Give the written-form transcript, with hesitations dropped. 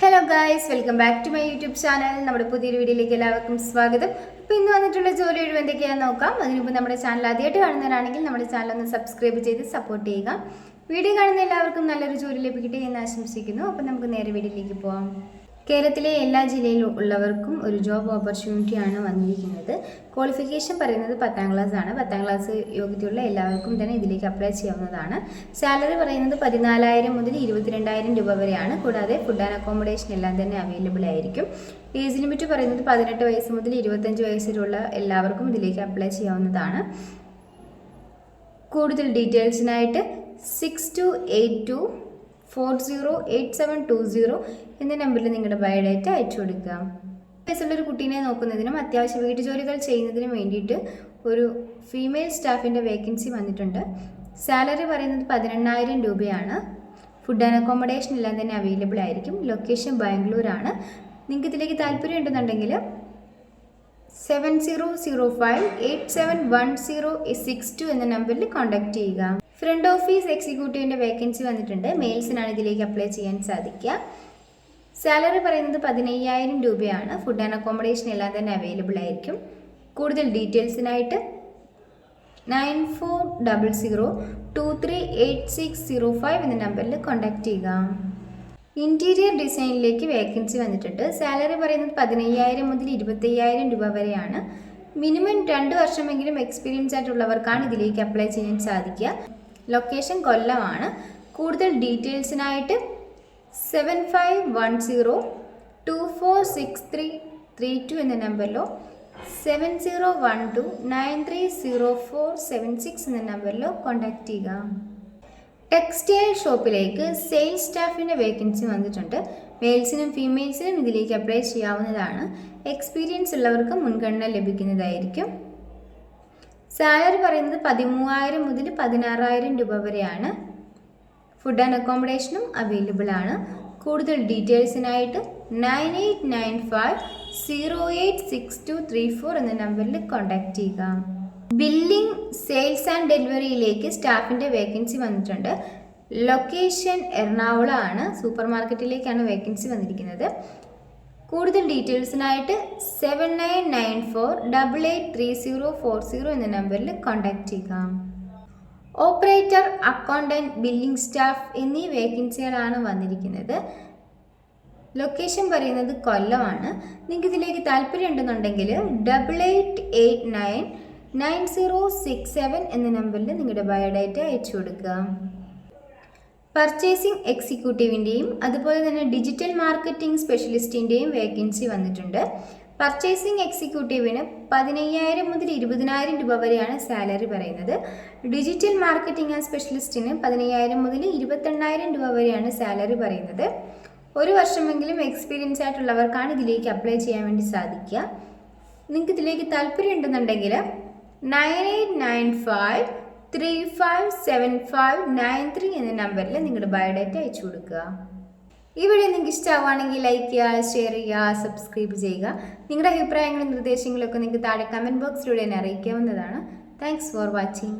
Hello guys, welcome back to my YouTube channel. നമ്മുടെ പുതിയൊരു വീഡിയോയിലേക്ക് എല്ലാവർക്കും സ്വാഗതം. അപ്പോൾ ഇന്ന് വന്നിട്ടുള്ള ജോലി ഒഴിവ് എന്തൊക്കെയാണെന്ന് നോക്കാം. അതിനുമുമ്പ് നമ്മുടെ ചാനൽ ആദ്യമായിട്ട് കാണുന്നവരാണെങ്കിൽ നമ്മുടെ ചാനൽ ഒന്ന് സബ്സ്ക്രൈബ് ചെയ്ത് സപ്പോർട്ട് ചെയ്യുക. വീഡിയോ കാണുന്ന എല്ലാവർക്കും നല്ലൊരു ജോലി ലഭിക്കട്ടെ എന്ന് ആശംസിക്കുന്നു. അപ്പോൾ നമുക്ക് നേരെ വീഡിയോയിലേക്ക് പോകാം. കേരളത്തിലെ എല്ലാ ജില്ലയിലും ഉള്ളവർക്കും ഒരു ജോബ് ഓപ്പർച്യൂണിറ്റിയാണ് വന്നിരിക്കുന്നത്. ക്വാളിഫിക്കേഷൻ പറയുന്നത് 10ാം ക്ലാസ് ആണ്. 10ാം ക്ലാസ് യോഗ്യതയുള്ള എല്ലാവർക്കും തന്നെ ഇതിലേക്ക് അപ്ലൈ ചെയ്യാവുന്നതാണ്. സാലറി പറയുന്നത് 14,000 മുതൽ 22,000 രൂപ വരെയാണ്. കൂടാതെ ഫുഡ് ആൻഡ് അക്കോമഡേഷൻ എല്ലാം തന്നെ അവൈലബിൾ ആയിരിക്കും. ഏജ് ലിമിറ്റ് പറയുന്നത് 18 വയസ്സ് മുതൽ 25 വയസ്സ് വരെയുള്ള എല്ലാവർക്കും ഇതിലേക്ക് അപ്ലൈ ചെയ്യാവുന്നതാണ്. കൂടുതൽ ഡീറ്റെയിൽസിനായിട്ട് 6282408720 എന്ന നമ്പറിൽ നിങ്ങളുടെ ബയോഡേറ്റ അയച്ചു കൊടുക്കുക. വയസ്സുള്ളൊരു കുട്ടീനെ നോക്കുന്നതിനും അത്യാവശ്യം വീട്ടു ജോലികൾ ചെയ്യുന്നതിനും വേണ്ടിയിട്ട് ഒരു ഫീമെയിൽ സ്റ്റാഫിൻ്റെ വേക്കൻസി വന്നിട്ടുണ്ട്. സാലറി പറയുന്നത് 18,000 രൂപയാണ്. ഫുഡ് ആൻഡ് അക്കോമഡേഷൻ എല്ലാം തന്നെ അവൈലബിൾ ആയിരിക്കും. ലൊക്കേഷൻ ബാംഗ്ലൂരാണ്. നിങ്ങൾക്ക് ഇതിലേക്ക് താല്പര്യം ഉണ്ടെന്നുണ്ടെങ്കിൽ 7005871062 എന്ന നമ്പറിൽ കോൺടാക്ട് ചെയ്യുക. ഫ്രണ്ട് ഓഫീസ് എക്സിക്യൂട്ടീവിൻ്റെ വേക്കൻസി വന്നിട്ടുണ്ട്. മെയിൽസിനാണ് ഇതിലേക്ക് അപ്ലൈ ചെയ്യാൻ സാധിക്കുക. സാലറി പറയുന്നത് 15,000 രൂപയാണ്. ഫുഡ് ആൻഡ് അക്കോമഡേഷൻ എല്ലാം തന്നെ അവൈലബിൾ ആയിരിക്കും. കൂടുതൽ ഡീറ്റെയിൽസിനായിട്ട് 9400238605 എന്ന നമ്പറിൽ കോൺടാക്ട് ചെയ്യുക. ഇൻറ്റീരിയർ ഡിസൈനിലേക്ക് വേക്കൻസി വന്നിട്ടുണ്ട്. സാലറി പറയുന്നത് 15,000 മുതൽ 25,000 രൂപ വരെയാണ്. മിനിമം 2 വർഷമെങ്കിലും എക്സ്പീരിയൻസ് ആയിട്ടുള്ളവർക്കാണ് ഇതിലേക്ക് അപ്ലൈ ചെയ്യാൻ സാധിക്കുക. ലൊക്കേഷൻ കൊല്ലമാണ്. കൂടുതൽ ഡീറ്റെയിൽസിനായിട്ട് 7510246332 എന്ന നമ്പറിലോ 7012930476 എന്ന നമ്പറിലോ കോൺടാക്ട് ചെയ്യുക. ടെക്സ്റ്റൈൽ ഷോപ്പിലേക്ക് സെയിൽസ് സ്റ്റാഫിൻ്റെ വേക്കൻസി വന്നിട്ടുണ്ട്. മെയിൽസിനും ഫീമെയിൽസിനും ഇതിലേക്ക് അപ്ലൈ ചെയ്യാവുന്നതാണ്. എക്സ്പീരിയൻസ് ഉള്ളവർക്ക് മുൻഗണന ലഭിക്കുന്നതായിരിക്കും. സാലറി പറയുന്നത് 13,000 മുതൽ 16,000 രൂപ വരെയാണ്. ഫുഡ് ആൻഡ് അക്കോമഡേഷനും അവൈലബിൾ ആണ്. കൂടുതൽ ഡീറ്റെയിൽസിനായിട്ട് 9895086234 എന്ന നമ്പറിൽ കോൺടാക്ട് ചെയ്യുക. ബില്ലിംഗ്, സെയിൽസ് ആൻഡ് ഡെലിവറിയിലേക്ക് സ്റ്റാഫിൻ്റെ വേക്കൻസി വന്നിട്ടുണ്ട്. ലൊക്കേഷൻ എറണാകുളം ആണ്. സൂപ്പർ മാർക്കറ്റിലേക്കാണ് വേക്കൻസി വന്നിരിക്കുന്നത്. കൂടുതൽ ഡീറ്റെയിൽസിനായിട്ട് 7994883040 എന്ന നമ്പറിൽ കോൺടാക്ട് ചെയ്യുക. ഓപ്പറേറ്റർ, അക്കൗണ്ടൻറ്റ്, ബില്ലിംഗ് സ്റ്റാഫ് എന്നീ വേക്കൻസികളാണ് വന്നിരിക്കുന്നത്. ലൊക്കേഷൻ പറയുന്നത് കൊല്ലമാണ്. നിങ്ങൾക്ക് ഇതിലേക്ക് താല്പര്യം ഉണ്ടെന്നുണ്ടെങ്കിൽ 88899067 എന്ന നമ്പറിൽ നിങ്ങളുടെ ബയോഡേറ്റ അയച്ചു കൊടുക്കുക. പർച്ചേസിംഗ് എക്സിക്യൂട്ടീവിൻ്റെയും അതുപോലെ തന്നെ ഡിജിറ്റൽ മാർക്കറ്റിംഗ് സ്പെഷ്യലിസ്റ്റിൻ്റെയും വേക്കൻസി വന്നിട്ടുണ്ട്. പർച്ചേസിംഗ് എക്സിക്യൂട്ടീവിന് 15,000 മുതൽ 20,000 രൂപ വരെയാണ് സാലറി പറയുന്നത്. ഡിജിറ്റൽ മാർക്കറ്റിംഗ് ആൻഡ് സ്പെഷ്യലിസ്റ്റിന് 15,000 മുതൽ 28,000 രൂപ വരെയാണ് സാലറി പറയുന്നത്. 1 വർഷമെങ്കിലും എക്സ്പീരിയൻസ് ആയിട്ടുള്ളവർക്കാണ് ഇതിലേക്ക് അപ്ലൈ ചെയ്യാൻ വേണ്ടി സാധിക്കുക. നിങ്ങൾക്ക് ഇതിലേക്ക് താല്പര്യം ഉണ്ടെന്നുണ്ടെങ്കിൽ 9895357593 എന്ന നമ്പറിൽ നിങ്ങളുടെ ബയോഡേറ്റ അയച്ചു കൊടുക്കുക. ഈ വീഡിയോ നിങ്ങൾക്ക് ഇഷ്ടമാവുകയാണെങ്കിൽ ലൈക്ക് ചെയ്യുക, ഷെയർ ചെയ്യുക, സബ്സ്ക്രൈബ് ചെയ്യുക. നിങ്ങളുടെ അഭിപ്രായങ്ങളും നിർദ്ദേശങ്ങളൊക്കെ നിങ്ങൾക്ക് താഴെ കമൻറ്റ് ബോക്സിലൂടെ എന്നെ അറിയിക്കാവുന്നതാണ്. Thanks for watching.